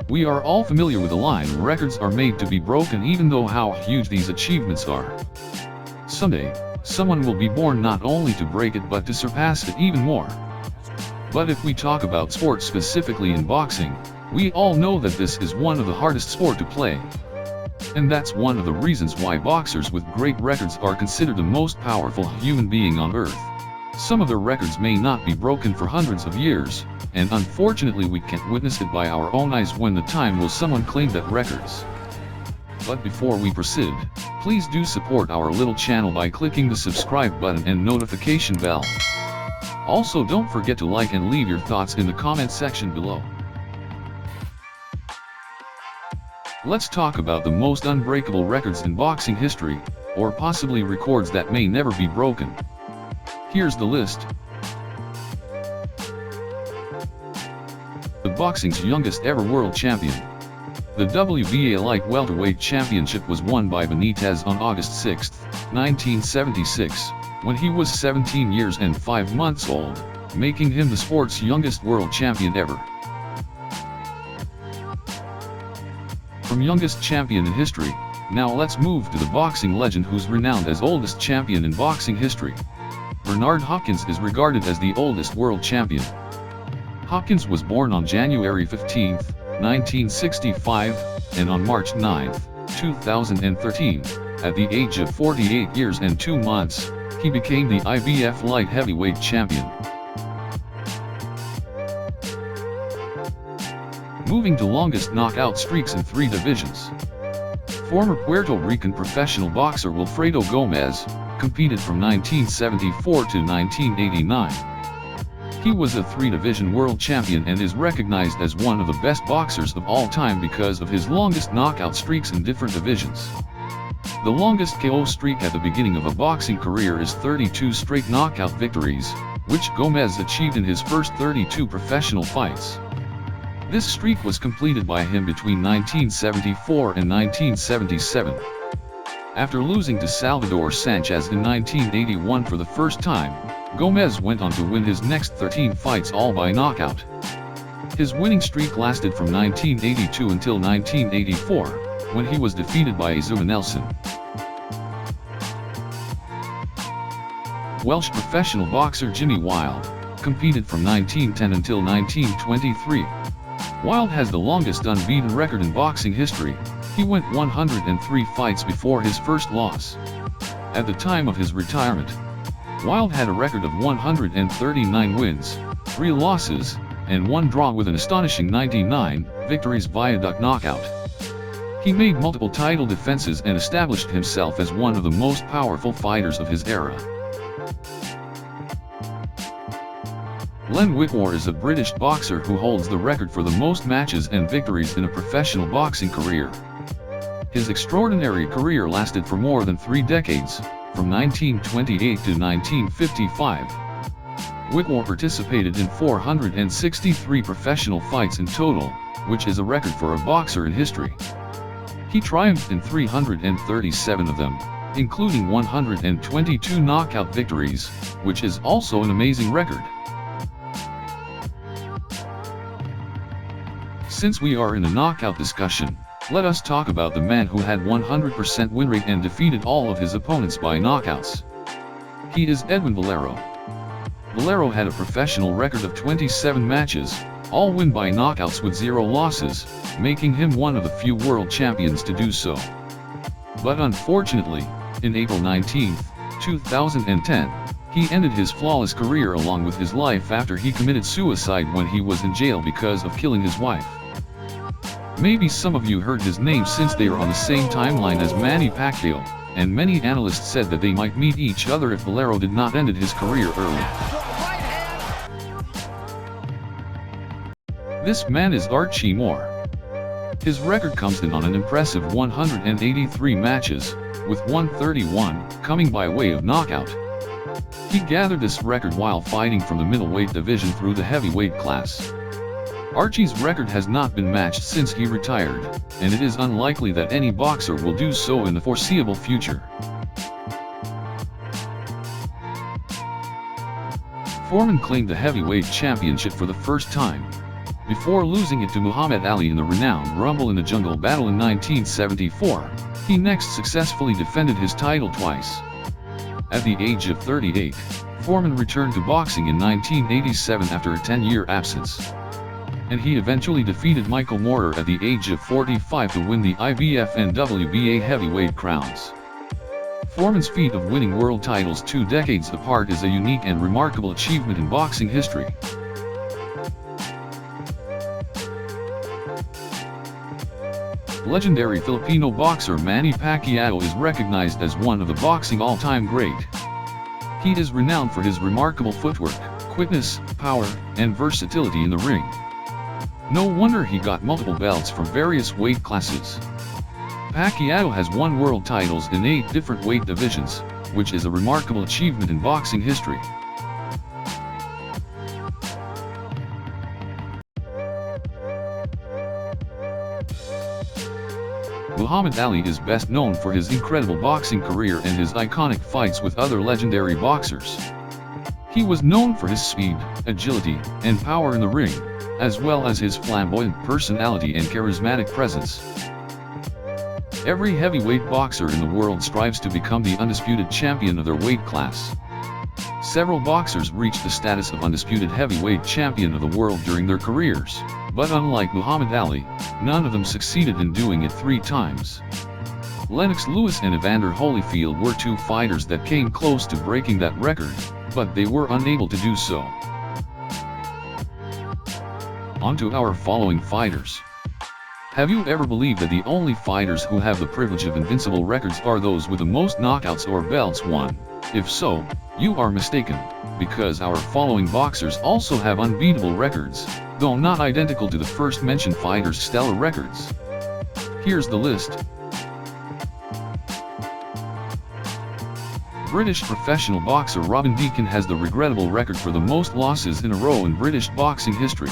We are all familiar with the line, records are made to be broken, even though how huge these achievements are. Someday, someone will be born not only to break it but to surpass it even more. But if we talk about sports, specifically in boxing, we all know that this is one of the hardest sports to play. And that's one of the reasons why boxers with great records are considered the most powerful human being on earth. Some of their records may not be broken for hundreds of years, and unfortunately we can't witness it by our own eyes when the time will someone claim that records. But before we proceed, please do support our little channel by clicking the subscribe button and notification bell. Also, don't forget to like and leave your thoughts in the comment section below. Let's talk about the most unbreakable records in boxing history, or possibly records that may never be broken. Here's the list. The boxing's youngest ever world champion. The WBA light welterweight championship was won by Benitez on August 6, 1976, when he was 17 years and 5 months old, making him the sport's youngest world champion ever. From youngest champion in history, now let's move to the boxing legend who's renowned as oldest champion in boxing history. Bernard Hawkins is regarded as the oldest world champion. Hawkins was born on January 15, 1965, and on March 9, 2013, at the age of 48 years and 2 months, he became the IBF light heavyweight champion. Moving to longest knockout streaks in 3 divisions. Former Puerto Rican professional boxer Wilfredo Gomez competed from 1974 to 1989. He was a 3-division world champion and is recognized as one of the best boxers of all time because of his longest knockout streaks in different divisions. The longest KO streak at the beginning of a boxing career is 32 straight knockout victories, which Gomez achieved in his first 32 professional fights. This streak was completed by him between 1974 and 1977. After losing to Salvador Sanchez in 1981 for the first time, Gomez went on to win his next 13 fights all by knockout. His winning streak lasted from 1982 until 1984, when he was defeated by Azuma Nelson. Welsh professional boxer Jimmy Wilde competed from 1910 until 1923. Wilde has the longest unbeaten record in boxing history. He went 103 fights before his first loss. At the time of his retirement, Wilde had a record of 139 wins, 3 losses, and 1 draw with an astonishing 99 victories via duck knockout. He made multiple title defenses and established himself as one of the most powerful fighters of his era. Len Whitmore is a British boxer who holds the record for the most matches and victories in a professional boxing career. His extraordinary career lasted for more than 3 decades, from 1928 to 1955. Whitmore participated in 463 professional fights in total, which is a record for a boxer in history. He triumphed in 337 of them, including 122 knockout victories, which is also an amazing record. Since we are in a knockout discussion, let us talk about the man who had 100% win rate and defeated all of his opponents by knockouts. He is Edwin Valero. Valero had a professional record of 27 matches, all win by knockouts with 0 losses, making him one of the few world champions to do so. But unfortunately, in April 19, 2010, he ended his flawless career along with his life after he committed suicide when he was in jail because of killing his wife. Maybe some of you heard his name since they are on the same timeline as Manny Pacquiao, and many analysts said that they might meet each other if Valero did not end his career early. This man is Archie Moore. His record comes in on an impressive 183 matches, with 131 coming by way of knockout. He gathered this record while fighting from the middleweight division through the heavyweight class. Archie's record has not been matched since he retired, and it is unlikely that any boxer will do so in the foreseeable future. Foreman claimed the heavyweight championship for the first time. Before losing it to Muhammad Ali in the renowned Rumble in the Jungle battle in 1974, he next successfully defended his title twice. At the age of 38, Foreman returned to boxing in 1987 after a 10-year absence. And he eventually defeated Michael Moorer at the age of 45 to win the IBF and WBA heavyweight crowns. Foreman's feat of winning world titles 2 decades apart is a unique and remarkable achievement in boxing history. Legendary Filipino boxer Manny Pacquiao is recognized as one of the boxing all-time great. He is renowned for his remarkable footwork, quickness, power, and versatility in the ring. No wonder he got multiple belts from various weight classes. Pacquiao has won world titles in 8 different weight divisions, which is a remarkable achievement in boxing history. Muhammad Ali is best known for his incredible boxing career and his iconic fights with other legendary boxers. He was known for his speed, agility, and power in the ring, as well as his flamboyant personality and charismatic presence. Every heavyweight boxer in the world strives to become the undisputed champion of their weight class. Several boxers reached the status of undisputed heavyweight champion of the world during their careers, but unlike Muhammad Ali, none of them succeeded in doing it 3 times. Lennox Lewis and Evander Holyfield were 2 fighters that came close to breaking that record, but they were unable to do so. On to our following fighters. Have you ever believed that the only fighters who have the privilege of invincible records are those with the most knockouts or belts won? If so, you are mistaken, because our following boxers also have unbeatable records, though not identical to the first mentioned fighters' stellar records. Here's the list. British professional boxer Robin Deacon has the regrettable record for the most losses in a row in British boxing history.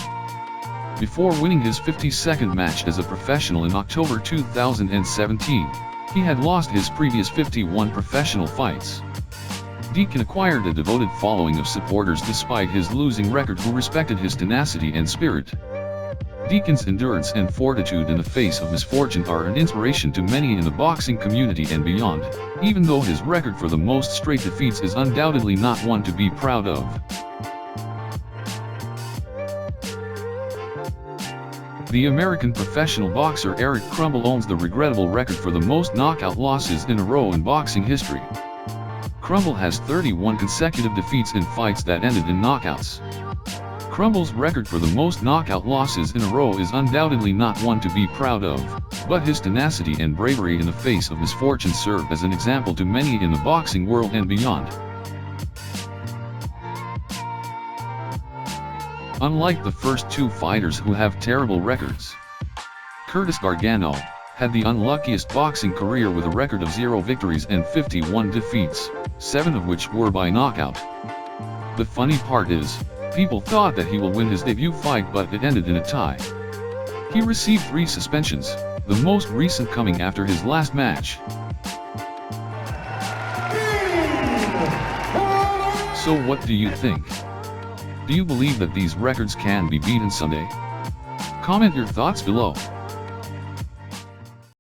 Before winning his 52nd match as a professional in October 2017, he had lost his previous 51 professional fights. Deacon acquired a devoted following of supporters despite his losing record who respected his tenacity and spirit. Deacon's endurance and fortitude in the face of misfortune are an inspiration to many in the boxing community and beyond, even though his record for the most straight defeats is undoubtedly not one to be proud of. The American professional boxer Eric Crumble owns the regrettable record for the most knockout losses in a row in boxing history. Crumble has 31 consecutive defeats in fights that ended in knockouts. Crumble's record for the most knockout losses in a row is undoubtedly not one to be proud of, but his tenacity and bravery in the face of misfortune serve as an example to many in the boxing world and beyond. Unlike the first 2 fighters who have terrible records, Curtis Gargano had the unluckiest boxing career with a record of 0 victories and 51 defeats, 7 of which were by knockout. The funny part is, people thought that he will win his debut fight, but it ended in a tie. He received 3 suspensions, the most recent coming after his last match. So what do you think? Do you believe that these records can be beaten someday? Comment your thoughts below.